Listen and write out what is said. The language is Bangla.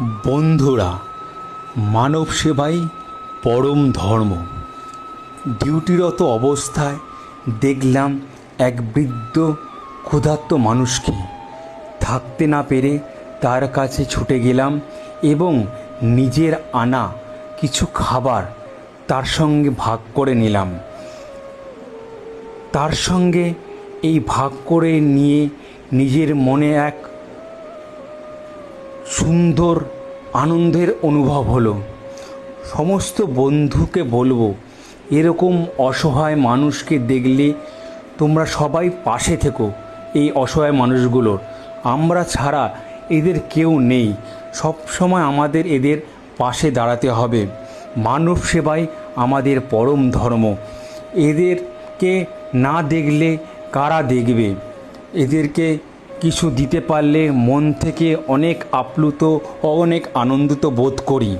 বন্ধুরা, মানব সেবাই পরম ধর্ম। ডিউটিরত অবস্থায় দেখলাম এক বৃদ্ধ ক্ষুধার্ত মানুষকে। থাকতে না পেরে তার কাছে ছুটে গেলাম এবং নিজের আনা কিছু খাবার তার সঙ্গে ভাগ করে নিলাম। তার সঙ্গে এই ভাগ করে নিয়ে নিজের মনে এক সুন্দর আনন্দের অনুভব হলো। সমস্ত বন্ধুকে বলবো, এরকম অসহায় মানুষকে দেখলে তোমরা সবাই পাশে থেকো। এই অসহায় মানুষগুলোর, আমরা ছাড়া এদের কেউ নেই। সব সময় আমাদের এদের পাশে দাঁড়াতে হবে। মানব সেবাই আমাদের পরম ধর্ম। এদেরকে না দেখলে কারা দেখবে? এদেরকে কিছু দিতে পারলে মন থেকে অনেক আপ্লুত ও অনেক আনন্দিত বোধ করি।